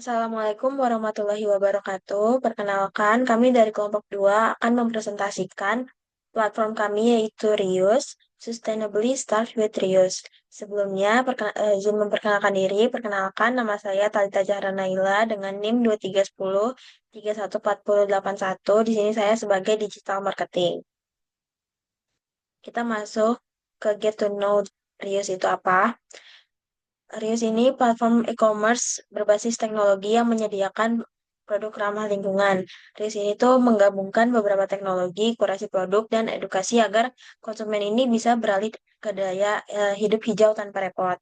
Assalamualaikum warahmatullahi wabarakatuh. Perkenalkan, kami dari kelompok 2 akan mempresentasikan platform kami yaitu Rius, Sustainably Start with Rius. Sebelumnya, izin memperkenalkan diri. Perkenalkan, nama saya Talita Zahra Naila dengan NIM 2310 314081. Di sini saya sebagai Digital Marketing. Kita masuk ke Get to Know Rius itu apa. Rius ini platform e-commerce berbasis teknologi yang menyediakan produk ramah lingkungan. Rius ini tuh menggabungkan beberapa teknologi, kurasi produk, dan edukasi agar konsumen ini bisa beralih ke daya hidup hijau tanpa repot.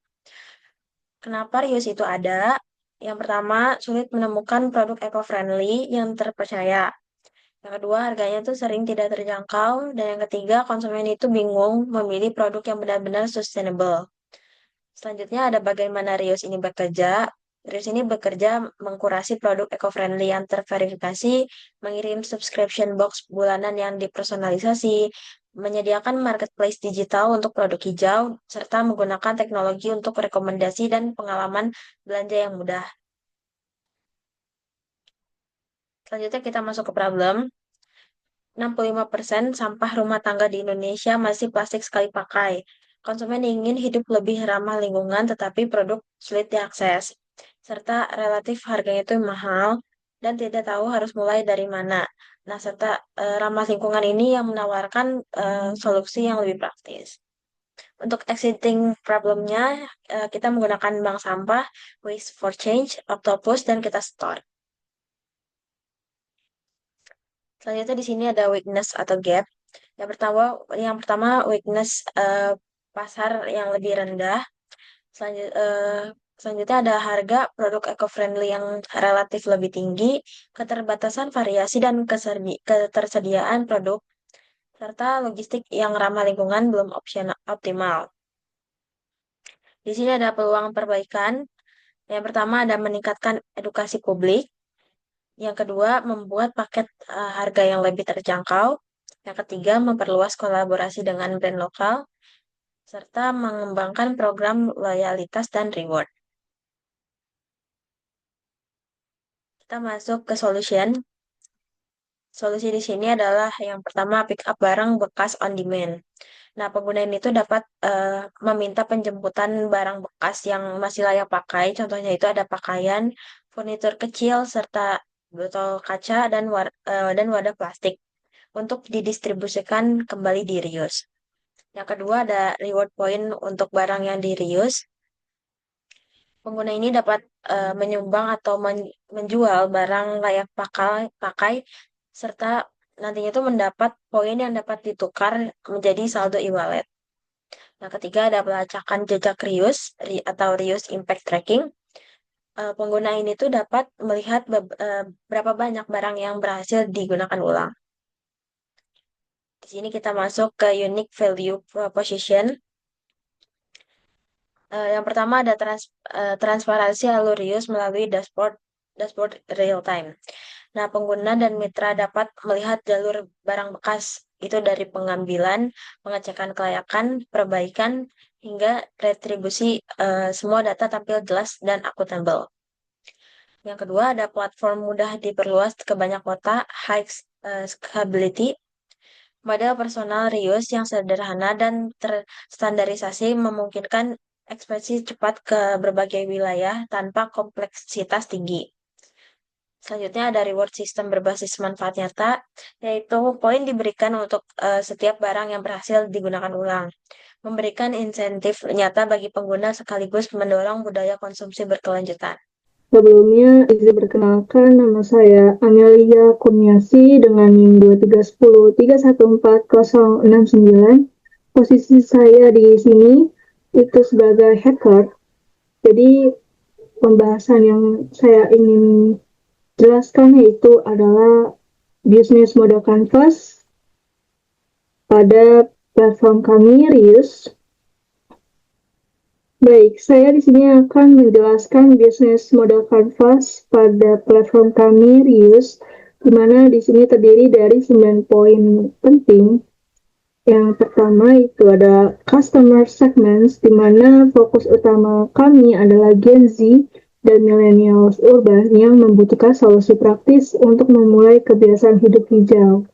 Kenapa Rius itu ada? Yang pertama, sulit menemukan produk eco-friendly yang terpercaya. Yang kedua, harganya tuh sering tidak terjangkau. Dan yang ketiga, konsumen itu bingung memilih produk yang benar-benar sustainable. Selanjutnya ada bagaimana Rius ini bekerja. Rius ini bekerja mengkurasi produk eco-friendly yang terverifikasi, mengirim subscription box bulanan yang dipersonalisasi, menyediakan marketplace digital untuk produk hijau, serta menggunakan teknologi untuk rekomendasi dan pengalaman belanja yang mudah. Selanjutnya kita masuk ke problem. 65% sampah rumah tangga di Indonesia masih plastik sekali pakai. Konsumen ingin hidup lebih ramah lingkungan, tetapi produk sulit diakses, serta relatif harganya itu mahal dan tidak tahu harus mulai dari mana. Nah, serta ramah lingkungan ini yang menawarkan solusi yang lebih praktis. Untuk exiting problemnya, kita menggunakan bank sampah, Waste for Change, Octopus, dan kita store. Selanjutnya di sini ada weakness atau gap. Yang pertama weakness pasar yang lebih rendah. Selanjutnya ada harga produk eco-friendly yang relatif lebih tinggi, keterbatasan variasi dan ketersediaan produk, serta logistik yang ramah lingkungan belum optimal. Di sini ada peluang perbaikan. Yang pertama ada meningkatkan edukasi publik. Yang kedua, membuat paket harga yang lebih terjangkau. Yang ketiga, memperluas kolaborasi dengan brand lokal, serta mengembangkan program loyalitas dan reward. Kita masuk ke solution. Solusi di sini adalah yang pertama, pick up barang bekas on demand. Nah, pengguna ini tuh dapat meminta penjemputan barang bekas yang masih layak pakai. Contohnya itu ada pakaian, furnitur kecil, serta botol kaca dan wadah plastik untuk didistribusikan kembali di reuse. Yang kedua ada reward point untuk barang yang di reuse. Pengguna ini dapat menyumbang atau menjual barang layak pakai serta nantinya itu mendapat poin yang dapat ditukar menjadi saldo e-wallet. Yang ketiga ada pelacakan jejak reuse atau reuse impact tracking. Pengguna ini tuh dapat melihat berapa banyak barang yang berhasil digunakan ulang. Di sini kita masuk ke unique value proposition. Yang pertama ada transparansi alurius melalui dashboard real time. Nah, pengguna dan mitra dapat melihat jalur barang bekas itu dari pengambilan, pengecekan kelayakan, perbaikan, hingga retribusi. Semua data tampil jelas dan akuntabel. Yang kedua ada platform mudah diperluas ke banyak kota, high scalability. Model personal reuse yang sederhana dan terstandarisasi memungkinkan ekspresi cepat ke berbagai wilayah tanpa kompleksitas tinggi. Selanjutnya ada reward system berbasis manfaat nyata, yaitu poin diberikan untuk setiap barang yang berhasil digunakan ulang. Memberikan insentif nyata bagi pengguna sekaligus mendorong budaya konsumsi berkelanjutan. Sebelumnya, izin perkenalkan nama saya Amelia Kurniasi dengan NIM 2310314069. Posisi saya di sini itu sebagai hacker. Jadi, pembahasan yang saya ingin jelaskan yaitu adalah business model canvas pada platform kami Rius. Baik, saya di sini akan menjelaskan bisnis model canvas pada platform kami Rius, di mana di sini terdiri dari 9 poin penting. Yang pertama itu ada customer segments, di mana fokus utama kami adalah Gen Z dan millennials urban yang membutuhkan solusi praktis untuk memulai kebiasaan hidup hijau.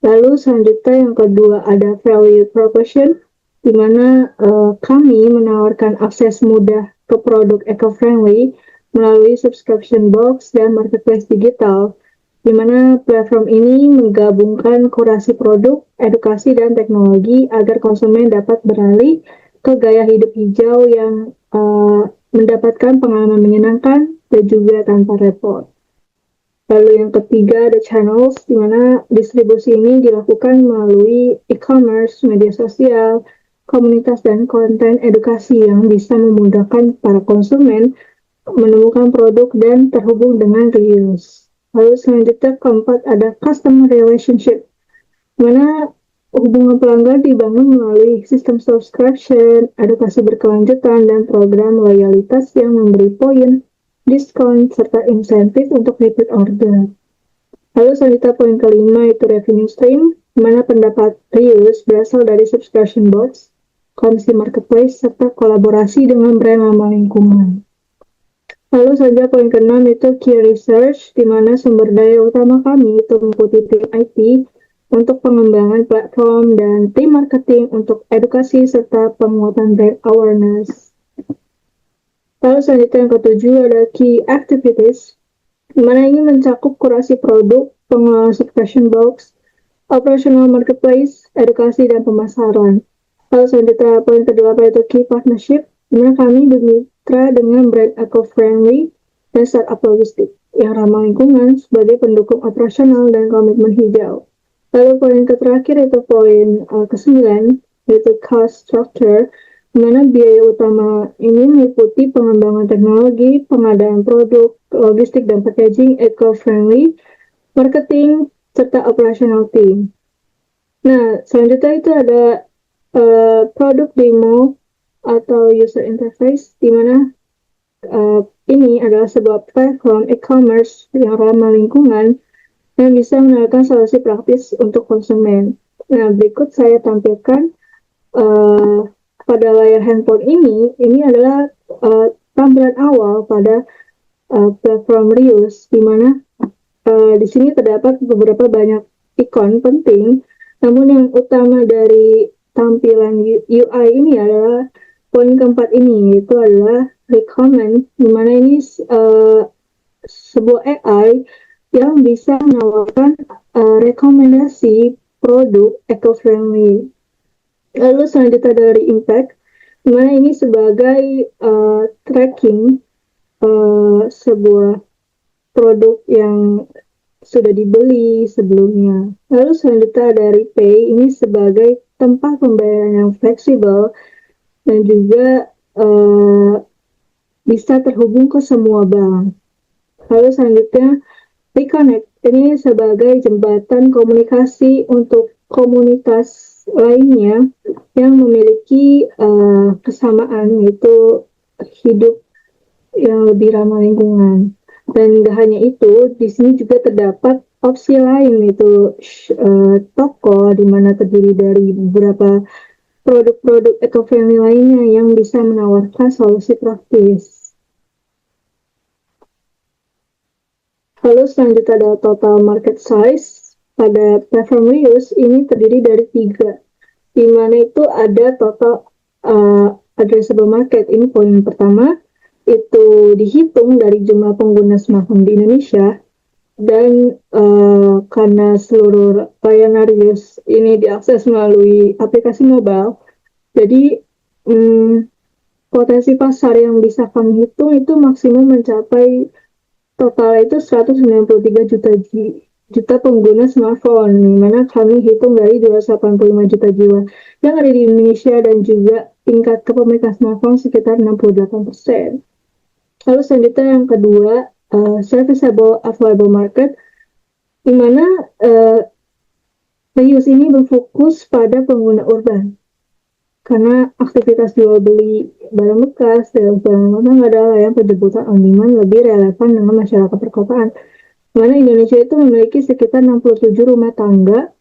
Lalu selanjutnya yang kedua ada value proposition, di mana kami menawarkan akses mudah ke produk eco-friendly melalui subscription box dan marketplace digital, di mana platform ini menggabungkan kurasi produk, edukasi, dan teknologi agar konsumen dapat beralih ke gaya hidup hijau yang mendapatkan pengalaman menyenangkan dan juga tanpa repot. Lalu yang ketiga ada channels, di mana distribusi ini dilakukan melalui e-commerce, media sosial, komunitas, dan konten edukasi yang bisa memudahkan para konsumen menemukan produk dan terhubung dengan reuse. Lalu selanjutnya keempat ada customer relationship, di mana hubungan pelanggan dibangun melalui sistem subscription, edukasi berkelanjutan, dan program loyalitas yang memberi poin, diskon, serta insentif untuk repeat order. Lalu selanjutnya poin kelima itu revenue stream, di mana pendapat reuse berasal dari subscription box, komisi marketplace, serta kolaborasi dengan brand ramah lingkungan. Lalu selanjutnya poin keenam itu key research, di mana sumber daya utama kami itu mengikuti tim IT untuk pengembangan platform dan tim marketing untuk edukasi serta penguatan brand awareness. Lalu selanjutnya yang ketujuh ada key activities, di mana ini mencakup kurasi produk, pengelolaan subscription box, operational marketplace, edukasi, dan pemasaran. Lalu selanjutnya poin kedelapan itu key partnership, di mana kami bermitra dengan brand eco-friendly dan startup logistik yang ramah lingkungan sebagai pendukung operasional dan komitmen hijau. Lalu poin terakhir itu poin ke-9, yaitu cost structure, di mana biaya utama ini meliputi pengembangan teknologi, pengadaan produk, logistik dan packaging eco-friendly, marketing, serta operational team. Nah, selanjutnya itu ada produk demo atau user interface, di mana ini adalah sebuah platform e-commerce yang ramah lingkungan yang bisa menawarkan solusi praktis untuk konsumen. Nah, berikut saya tampilkan pada layar handphone ini adalah tampilan awal pada platform reuse, di mana di sini terdapat beberapa banyak ikon penting, namun yang utama dari tampilan UI ini adalah poin keempat ini, yaitu adalah recommend, di mana ini sebuah AI yang bisa menawarkan rekomendasi produk eco-friendly. Lalu selanjutnya dari impact, di mana ini sebagai tracking sebuah produk yang sudah dibeli sebelumnya. Lalu selanjutnya dari pay, ini sebagai tempat pembayaran yang fleksibel dan juga bisa terhubung ke semua bank. Lalu selanjutnya Reconnect, ini sebagai jembatan komunikasi untuk komunitas lainnya yang memiliki kesamaan, yaitu hidup yang lebih ramah lingkungan. Dan gak hanya itu, di sini juga terdapat opsi lain, yaitu toko, di mana terdiri dari beberapa produk-produk eco-friendly lainnya yang bisa menawarkan solusi praktis. Lalu selanjutnya ada total market size. Pada platform reuse ini terdiri dari 3, di mana itu ada total addressable market. Ini poin pertama, itu dihitung dari jumlah pengguna smartphone di Indonesia, dan karena seluruh layanan reuse ini diakses melalui aplikasi mobile, jadi potensi pasar yang bisa kami hitung itu maksimum mencapai total itu 193 juta pengguna smartphone, di mana kami hitung dari 285 juta jiwa yang ada di Indonesia, dan juga tingkat kepemilikan smartphone sekitar 68%. Lalu selanjutnya yang kedua, serviceable available market, di mana reuse ini berfokus pada pengguna urban, karena aktivitas jual beli barang bekas dan barang rumah adalah yang penjemputan on demand lebih relevan dengan masyarakat perkotaan. Mana Indonesia itu memiliki sekitar 67 rumah tangga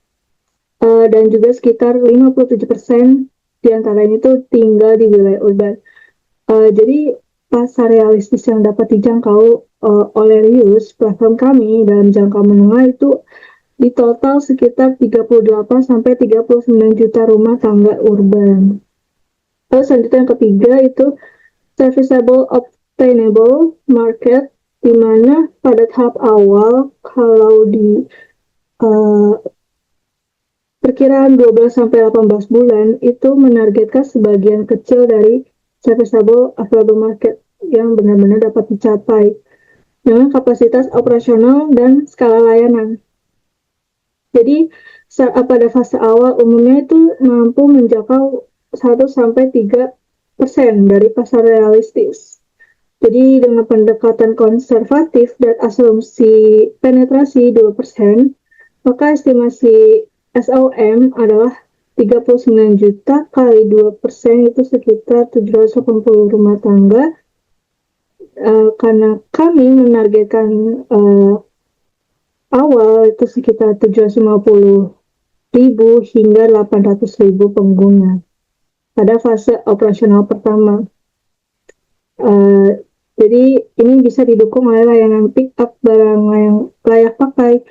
dan juga sekitar 57% di antaranya itu tinggal di wilayah urban. Jadi pasar realistis yang dapat dijangkau oleh Rius, platform kami dalam jangka menengah itu di total sekitar 38 sampai 39 juta rumah tangga urban. Lalu selanjutnya yang ketiga itu serviceable obtainable market, di mana pada tahap awal kalau di uh, perkiraan 12 sampai 18 bulan itu menargetkan sebagian kecil dari serviceable available market yang benar-benar dapat dicapai dengan kapasitas operasional dan skala layanan. Jadi pada fase awal umumnya itu mampu menjangkau 1 sampai 3% dari pasar realistis. Jadi dengan pendekatan konservatif dan asumsi penetrasi 2%, maka estimasi SOM adalah 39 juta kali 2% itu sekitar 780 rumah tangga. Karena kami menargetkan awal itu sekitar 750.000 hingga 800.000 pengguna pada fase operasional pertama. Jadi ini bisa didukung oleh layanan pick up barang yang layak pakai,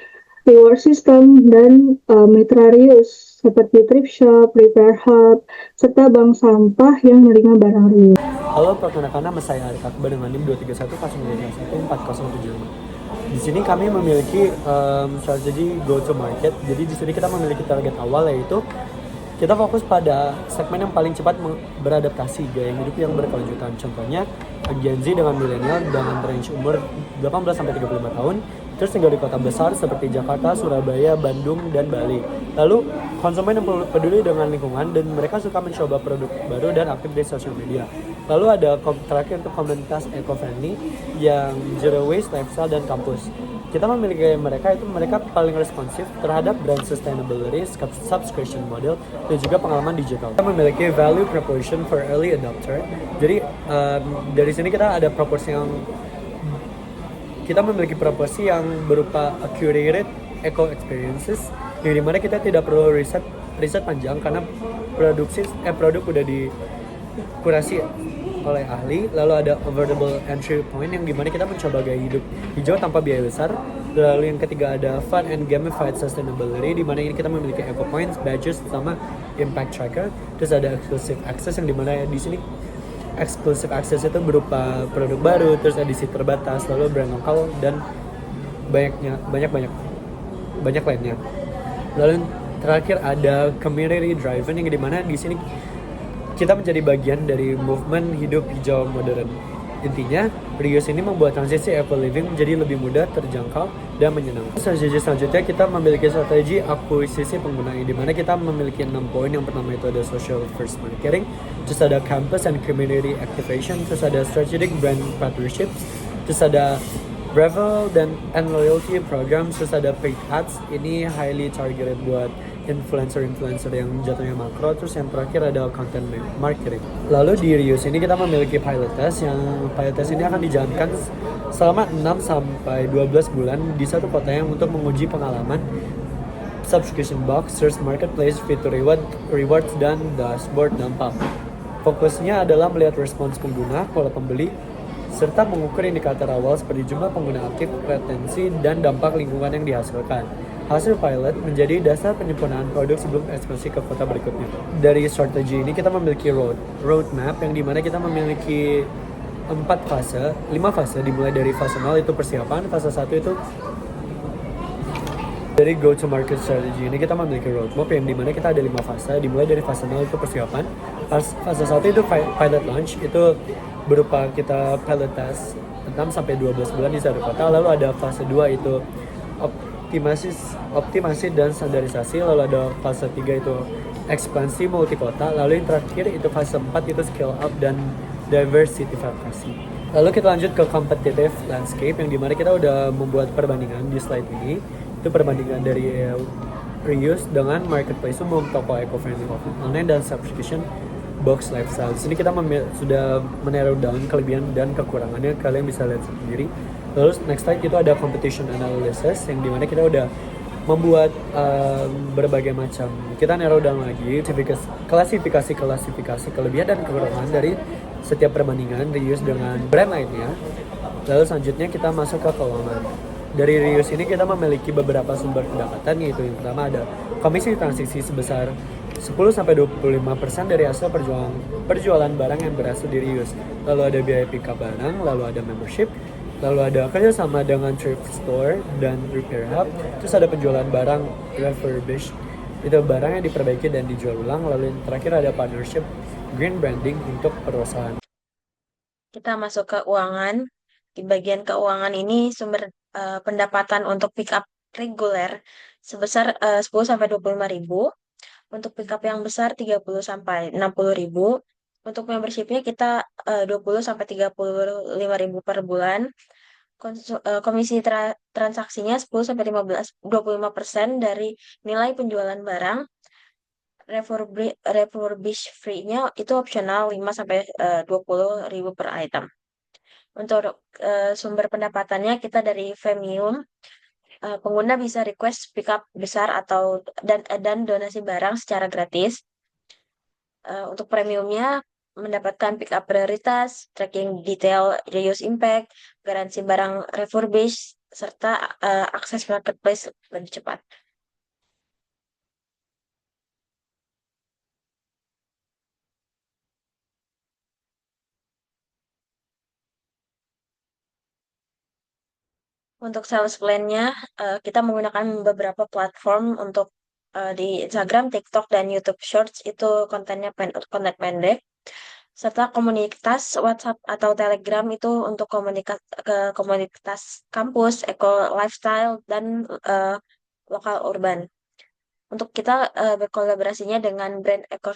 reward system, dan mitra Rius seperti thrift shop, repair hub, serta bank sampah yang menerima barang Rius. Halo, perkenalkan nama saya Arif Akbar dengan NIM 231021475. Di sini kami memiliki strategi go to market. Jadi di sini kita memiliki target awal, yaitu kita fokus pada segmen yang paling cepat beradaptasi gaya hidup yang berkelanjutan. Contohnya Gen Z dengan milenial dengan range umur 18 sampai 35 tahun, terus tinggal di kota besar seperti Jakarta, Surabaya, Bandung, dan Bali. Lalu konsumen yang peduli dengan lingkungan dan mereka suka mencoba produk baru dan aktif di sosial media. Lalu ada terakhir untuk komunitas eco-friendly yang zero waste, lifestyle, dan kampus. Kita memiliki mereka paling responsif terhadap brand sustainability, subscription model, dan juga pengalaman digital. Kita memiliki value proposition for early adopter. Jadi dari sini kita ada proporsi yang kita memiliki proporsi yang berupa curated eco experiences, yang dimana kita tidak perlu riset panjang karena produk udah dikurasi oleh ahli. Lalu ada affordable entry point yang dimana kita mencoba gaya hidup hijau tanpa biaya besar. Lalu yang ketiga ada fun and gamified sustainability, dimana ini kita memiliki eco points, badges, sama impact tracker. Terus ada exclusive access yang dimana di sini exclusive access itu berupa produk baru, terus edisi terbatas, lalu brand lokal, dan banyak lainnya. Lalu terakhir ada community driven yang dimana di sini kita menjadi bagian dari movement hidup hijau modern. Intinya, Rius ini membuat transisi eco living menjadi lebih mudah, terjangkau, dan menyenangkan. Strategi selanjutnya kita memiliki strategi akuisisi pengguna, di mana kita memiliki 6 poin. Yang pertama itu ada social first marketing, terus ada campus and community activation, terus ada strategic brand partnerships, terus ada referral and loyalty program, terus ada paid ads. Ini highly targeted buat influencer yang jatuhnya makro. Terus yang terakhir ada content marketing. Lalu di Rius ini kita memiliki pilot test, yang pilot test ini akan dijalankan selama 6 sampai 12 bulan di satu kota yang untuk menguji pengalaman subscription box, search marketplace, fitur rewards, dan dashboard dampak. Fokusnya adalah melihat respons pengguna, pola pembeli, serta mengukur indikator awal seperti jumlah pengguna aktif, retensi, dan dampak lingkungan yang dihasilkan. Hasil pilot menjadi dasar penyempurnaan produk sebelum ekspansi ke kota berikutnya. Dari strategi ini kita memiliki roadmap yang dimana kita memiliki 5 fase, dimulai dari fase 0 itu persiapan, fase 1 itu dari go to market strategy. Ini kita memiliki roadmap yang dimana kita ada 5 fase, dimulai dari fase 0 itu persiapan, fase 1 itu pilot launch, itu berupa kita pilot test 6 sampai 12 bulan di satu kota. Lalu ada fase 2 itu optimasi dan standarisasi. Lalu ada fase 3 itu ekspansi multi kota. Lalu yang terakhir itu fase 4 itu scale up dan diversifikasi. Lalu kita lanjut ke competitive landscape yang dimana kita udah membuat perbandingan di slide ini. Itu perbandingan dari Rius dengan marketplace umum, toko eco-friendly online, dan subscription box lifestyle. Di sini kita sudah narrow down kelebihan dan kekurangannya, kalian bisa lihat sendiri. Lalu next slide itu ada competition analysis yang dimana kita udah membuat berbagai macam, kita narrow down lagi klasifikasi kelebihan dan kekurangan dari setiap perbandingan reuse dengan brand lainnya. Lalu selanjutnya kita masuk ke keuangan. Dari reuse ini kita memiliki beberapa sumber pendapatan, yaitu yang pertama ada komisi transaksi sebesar 10-25% dari hasil perjualan barang yang berhasil di reuse. Lalu ada biaya pick up barang, lalu ada membership, lalu ada kerjasama dengan thrift store dan repair hub, terus ada penjualan barang refurbished, itu barang yang diperbaiki dan dijual ulang, lalu yang terakhir ada partnership green branding untuk perusahaan. Kita masuk ke keuangan. Di bagian keuangan ini sumber pendapatan untuk pick up reguler sebesar 10 sampai 25.000. Untuk pick up yang besar 30 sampai 60.000. Untuk membershipnya kita 20 sampai 35.000 per bulan. Komisi transaksinya 10 sampai 25% dari nilai penjualan barang. Refurbish free-nya itu opsional 5 sampai 20.000 per item. Untuk sumber pendapatannya kita dari Premium. Pengguna bisa request pickup besar atau dan donasi barang secara gratis. Untuk premiumnya mendapatkan pickup prioritas, tracking detail reuse impact, garansi barang refurbished, serta akses marketplace lebih cepat. Untuk sales plan-nya, kita menggunakan beberapa platform untuk di Instagram, TikTok, dan YouTube Shorts itu konten pendek, serta komunitas WhatsApp atau Telegram itu untuk komunitas kampus, eco lifestyle, dan eh, lokal urban. Untuk kita berkolaborasinya dengan brand eco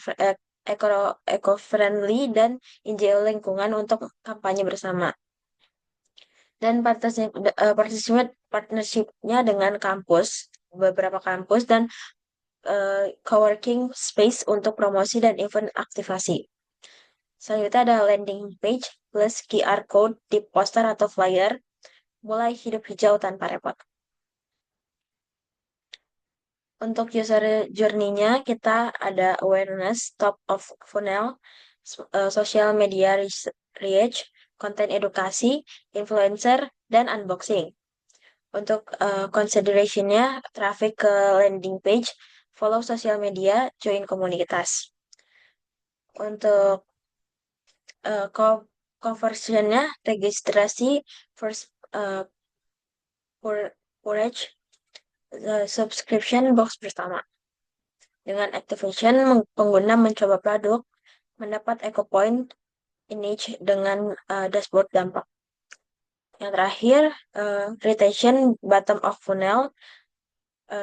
eco-friendly dan NGO lingkungan untuk kampanye bersama. Dan partnershipnya dengan kampus, beberapa kampus, dan coworking space untuk promosi dan event aktivasi. Selanjutnya ada landing page plus QR code di poster atau flyer, mulai hidup hijau tanpa repot. Untuk user journey-nya kita ada awareness, top of funnel, social media reach, konten edukasi, influencer, dan unboxing. Untuk consideration-nya, traffic ke landing page, follow sosial media, join komunitas. Untuk conversion-nya, registrasi, first purchase, subscription box pertama. Dengan activation, pengguna mencoba produk, mendapat eco point, image dengan dashboard dampak. Yang terakhir, retention, bottom of funnel,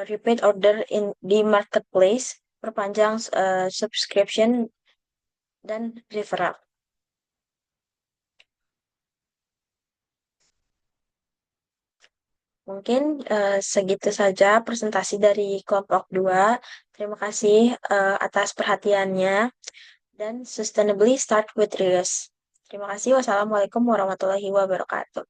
repeat order di marketplace, perpanjang subscription, dan referral. Mungkin segitu saja presentasi dari kelompok 2. Terima kasih atas perhatiannya dan sustainably start with reuse. Terima kasih. Wassalamualaikum warahmatullahi wabarakatuh.